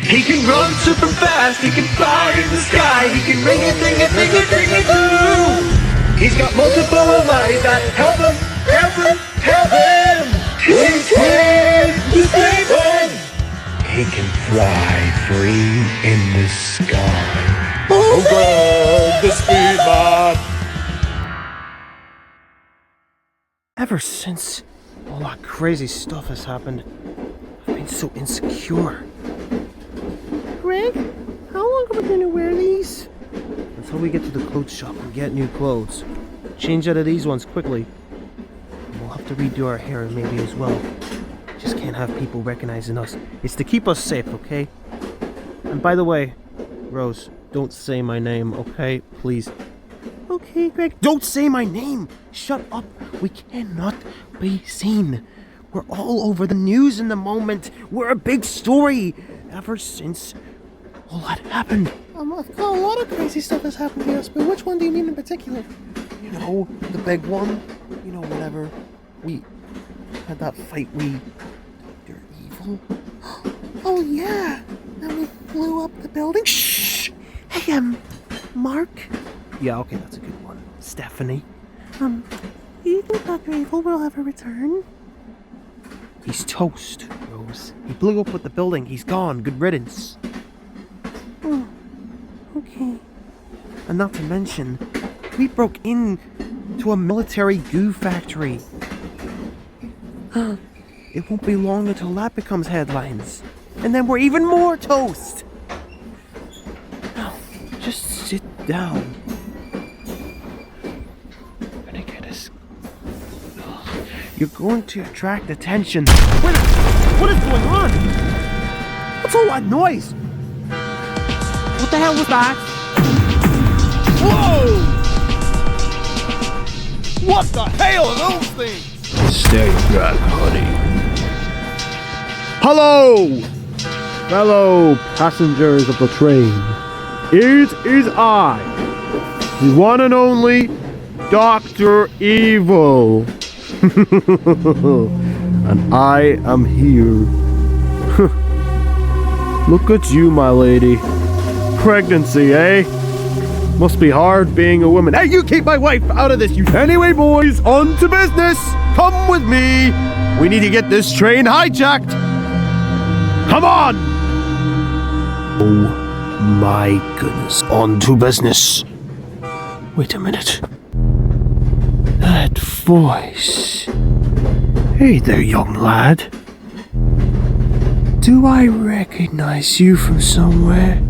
He can run super fast, he can fly in the sky, he can ring a ding a ding a ding a doo. He's got multiple eyes that help him. He's here, the Speedman. He can fly free in the sky. Oh God, the Speedman. Ever since all that crazy stuff has happened, I've been so insecure. Greg, how long are we gonna wear these? Until we get to the clothes shop and get new clothes. Change out of these ones quickly. And we'll have to redo our hair maybe as well. Just can't have people recognizing us. It's to keep us safe, okay? And by the way, Rose, don't say my name, okay? Please. Okay, Greg. Don't say my name! Shut up! We cannot be seen. We're all over the news in the moment. We're a big story. Ever since all that happened. I've got a lot of crazy stuff that's happened to us, but which one do you mean in particular? You know, the big one. You know, whenever we had that fight, they're evil. Oh yeah! And we blew up the building. Shh! Hey, Mark? Yeah, okay, that's a good one. Stephanie? Do you think Dr. Evil will ever return? He's toast, Rose. He blew up with the building. He's gone. Good riddance. Oh, okay. And not to mention, we broke into a military goo factory. It won't be long until that becomes headlines. And then we're even more toast. Now, just sit down. You're going to attract attention. Wait, what is going on? What's all that noise? What the hell was that? Whoa! What the hell are those things? Stay back, honey. Hello, fellow passengers of the train. It is I, the one and only Dr. Evil. And I am here. Look at you, my lady. Pregnancy, eh? Must be hard being a woman. Hey, you keep my wife out of this, you. Anyway, boys, on to business. Come with me. We need to get this train hijacked. Come on. Oh my goodness. On to business. Wait a minute. That voice. Hey there, young lad. Do I recognize you from somewhere?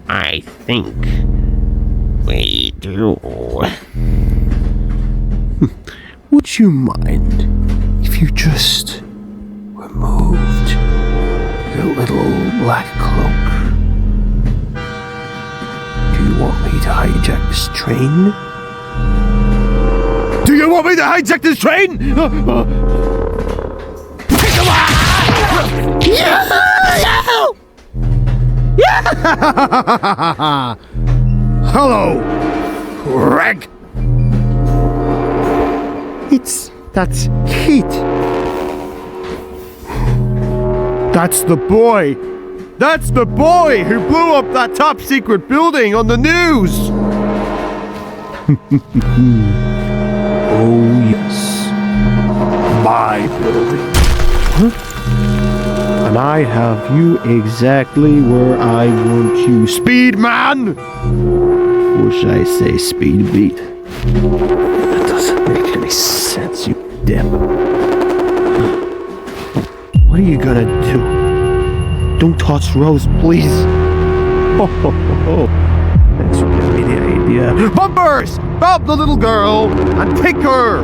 I think we do. Would you mind if you just removed your little black cloak? Do you want me to hijack this train? Do you want me to hijack this train? Hello, Greg. That's Keith. That's the boy. That's the boy who blew up that top secret building on the news. Oh yes, My building. Huh? And I have you exactly where I want you, Speedman. Or should I say Speed Beat? that doesn't make any sense, you dip. What are you gonna do? Don't touch Rose, please. Thanks for giving me the idea. Bumpers! Help the little girl and take her!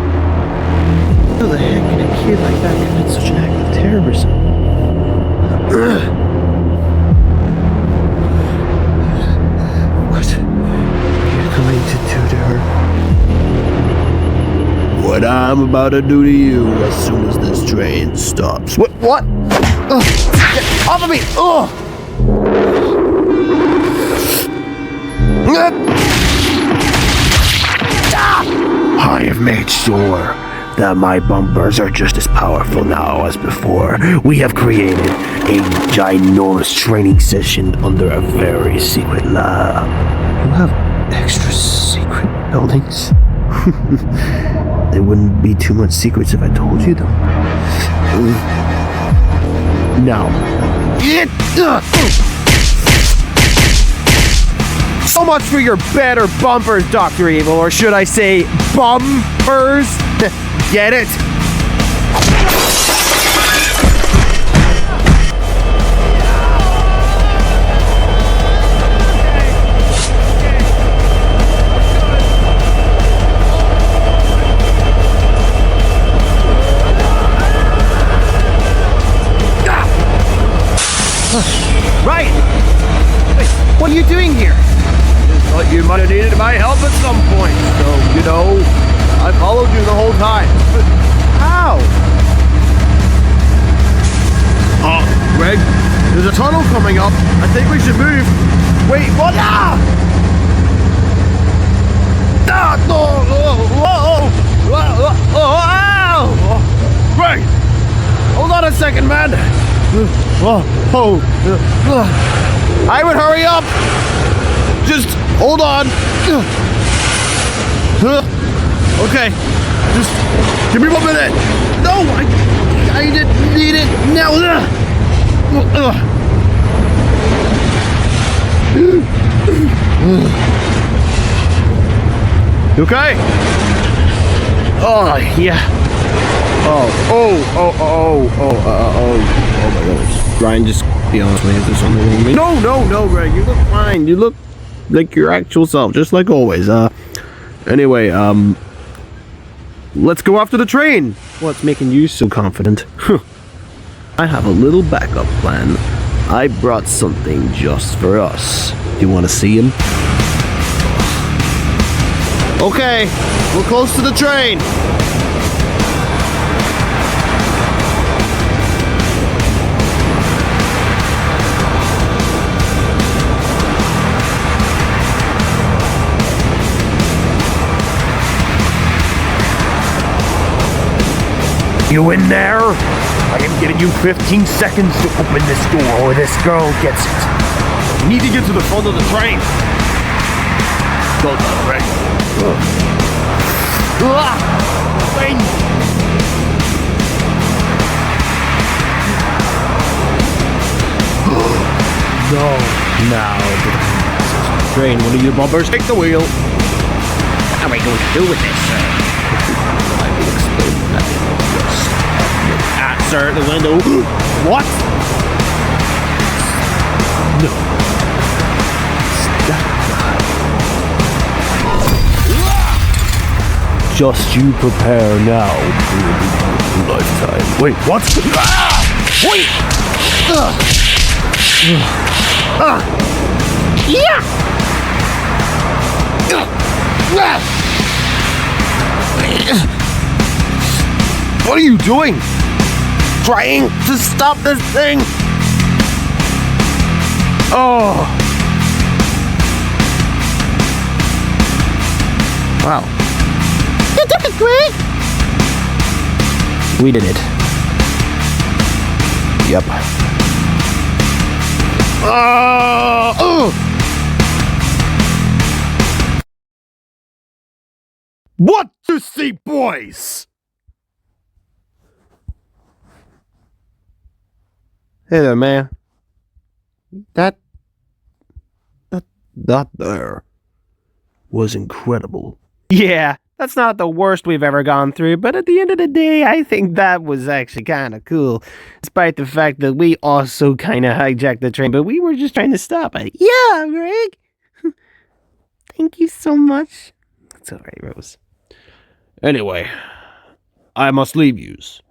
How the heck can a kid like that commit such an act of terrorism? What are you going to do to her? What I'm about to do to you as soon as this train stops. What? Get off of me! I have made sure that my bumpers are just as powerful now as before. We have created a ginormous training session under a very secret lab. You have extra secret buildings? There wouldn't be too much secrets if I told you them. Now. So much for your better bumpers, Dr. Evil, or should I say bumpers? Get it? Ryan! Wait, what are you doing here? Thought you might have needed my help at some point, so, you know, I followed you the whole time. But How? Greg, there's a tunnel coming up. I think we should move. Wait, what? Ah! Ah! Oh! Oh! Oh! Oh! Oh! Greg! Hold on a second, man. I would hurry up! Just hold on. Okay, just give me 1 minute. No, I didn't need it now. You okay? Oh, yeah. Oh my goodness. Ryan, just be honest with me. If there's something wrong with me. No, Greg, you look fine. You look like your actual self, just like always. Anyway, let's go after the train. What's making you so confident? I have a little backup plan. I brought something just for us. You want to see him? Okay, we're close to the train. You in there? I am giving you 15 seconds to open this door or this girl gets it. We need to get to the front of the train. Go, Greg. No. Now, Train, one of you bumpers, take the wheel. What are we going to do with this, sir? I will explain that. Sir, the window. What? No. Just you prepare now for your lifetime. Wait, what? Wait! Yeah! What are you doing? Trying to stop this thing! Oh! Wow. You did it, Greg! We did it. Yep. What to see, boys? Hey there, man. That there was incredible. Yeah, that's not the worst we've ever gone through, but at the end of the day, I think that was actually kind of cool. Despite the fact that we also kind of hijacked the train, but we were just trying to stop it. Yeah, Greg! Thank you so much. It's alright, Rose. Anyway, I must leave yous.